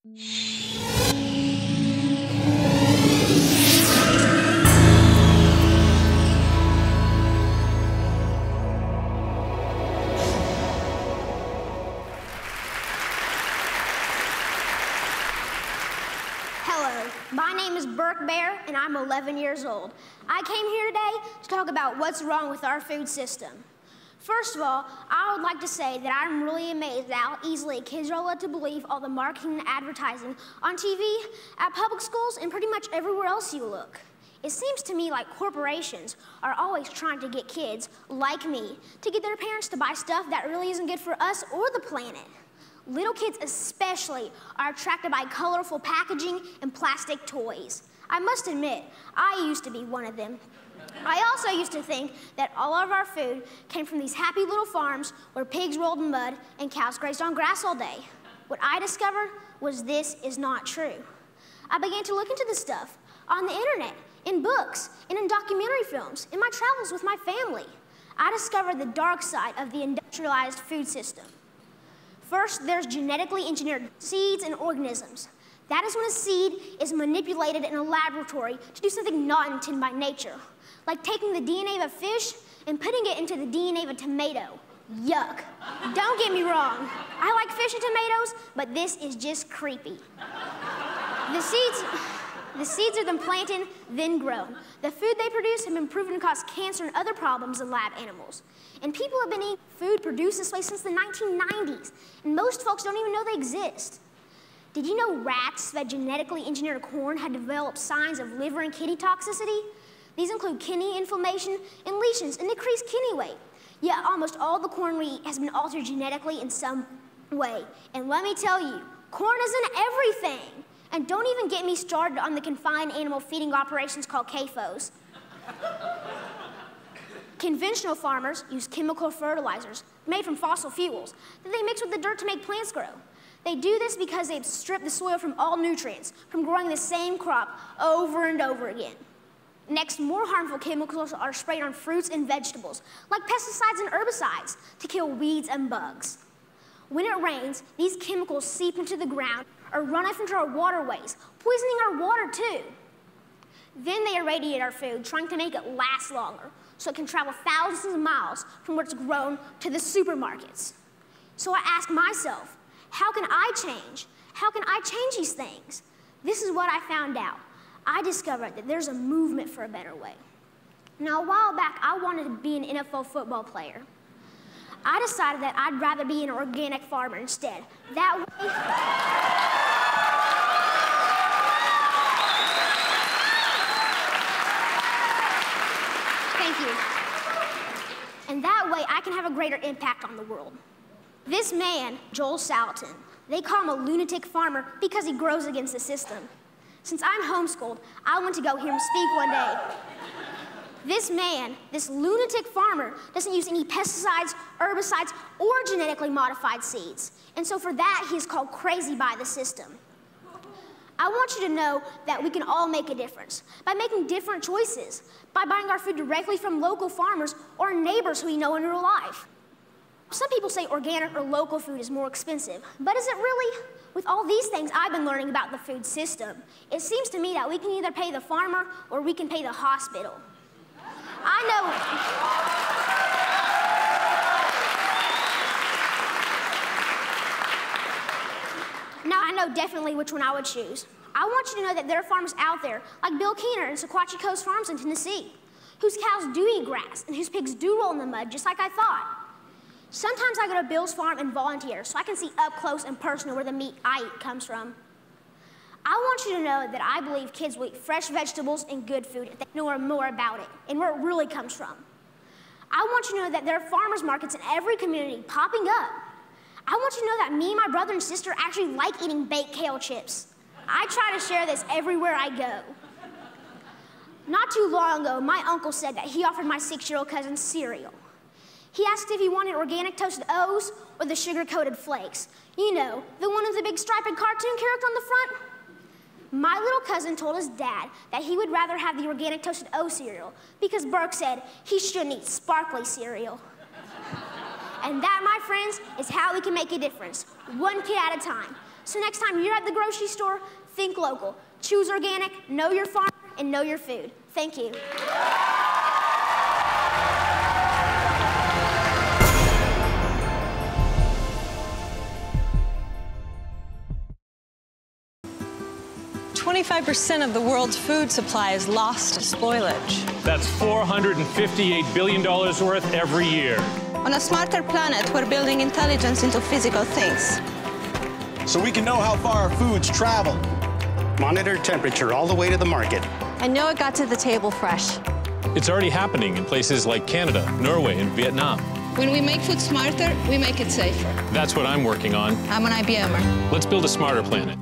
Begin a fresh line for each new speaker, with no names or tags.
Hello, my name is Birke Bahear, and I'm 11 years old. I came here today to talk about what's wrong with our food system. First of all, I would like to say that I'm really amazed at how easily kids are led to believe all the marketing and advertising on TV, at public schools, and pretty much everywhere else you look. It seems to me like corporations are always trying to get kids, like me, to get their parents to buy stuff that really isn't good for us or the planet. Little kids especially are attracted by colorful packaging and plastic toys. I must admit, I used to be one of them. I also used to think that all of our food came from these happy little farms where pigs rolled in mud and cows grazed on grass all day. What I discovered was this is not true. I began to look into this stuff on the internet, in books, and in documentary films, in my travels with my family. I discovered the dark side of the industrialized food system. First, there's genetically engineered seeds and organisms. That is when a seed is manipulated in a laboratory to do something not intended by nature, like taking the DNA of a fish and putting it into the DNA of a tomato. Yuck. Don't get me wrong. I like fish and tomatoes, but this is just creepy. The seeds are then planted, then grown. The food they produce have been proven to cause cancer and other problems in lab animals. And people have been eating food produced this way since the 1990s, and most folks don't even know they exist. Did you know rats fed genetically engineered corn had developed signs of liver and kidney toxicity? These include kidney inflammation and lesions and decreased kidney weight. Yet almost all the corn we eat has been altered genetically in some way. And let me tell you, corn isn't everything. And don't even get me started on the confined animal feeding operations called CAFOs. Conventional farmers use chemical fertilizers made from fossil fuels that they mix with the dirt to make plants grow. They do this because they've stripped the soil from all nutrients from growing the same crop over and over again. Next, more harmful chemicals are sprayed on fruits and vegetables, like pesticides and herbicides, to kill weeds and bugs. When it rains, these chemicals seep into the ground or run off into our waterways, poisoning our water too. Then they irradiate our food, trying to make it last longer, so it can travel thousands of miles from where it's grown to the supermarkets. So I ask myself, how can I change? How can I change these things? This is what I found out. I discovered that there's a movement for a better way. Now, a while back, I wanted to be an NFL football player. I decided that I'd rather be an organic farmer instead. That way, thank you. And that way, I can have a greater impact on the world. This man, Joel Salatin, they call him a lunatic farmer because he grows against the system. Since I'm homeschooled, I went to go hear him speak one day. This man, this lunatic farmer, doesn't use any pesticides, herbicides, or genetically modified seeds. And so for that, he's called crazy by the system. I want you to know that we can all make a difference by making different choices, by buying our food directly from local farmers or neighbors who we know in real life. Some people say organic or local food is more expensive, but is it really? With all these things I've been learning about the food system, it seems to me that we can either pay the farmer or we can pay the hospital. I know definitely which one I would choose. I want you to know that there are farmers out there, like Bill Keener and Sequatchie Coast Farms in Tennessee, whose cows do eat grass and whose pigs do roll in the mud, just like I thought. Sometimes I go to Bill's farm and volunteer so I can see up close and personal where the meat I eat comes from. I want you to know that I believe kids will eat fresh vegetables and good food if they know more about it and where it really comes from. I want you to know that there are farmers markets in every community popping up. I want you to know that me and my brother and sister actually like eating baked kale chips. I try to share this everywhere I go. Not too long ago, my uncle said that he offered my 6-year-old cousin cereal. He asked if he wanted organic toasted O's or the sugar-coated flakes. You know, the one with the big striped cartoon character on the front. My little cousin told his dad that he would rather have the organic toasted O cereal because Birke said he shouldn't eat sparkly cereal. And that, my friends, is how we can make a difference, one kid at a time. So next time you're at the grocery store, think local. Choose organic, know your farm, and know your food. Thank you.
%25% of the world's food supply is lost to spoilage.
That's $458 billion worth every year.
On a smarter planet, we're building intelligence into physical things.
So we can know how far our foods travel.
Monitor temperature all the way to the market.
I know it got to the table fresh.
It's already happening in places like Canada, Norway, and Vietnam.
When we make food smarter, we make it safer.
That's what I'm working on.
I'm an IBMer.
Let's build a smarter planet.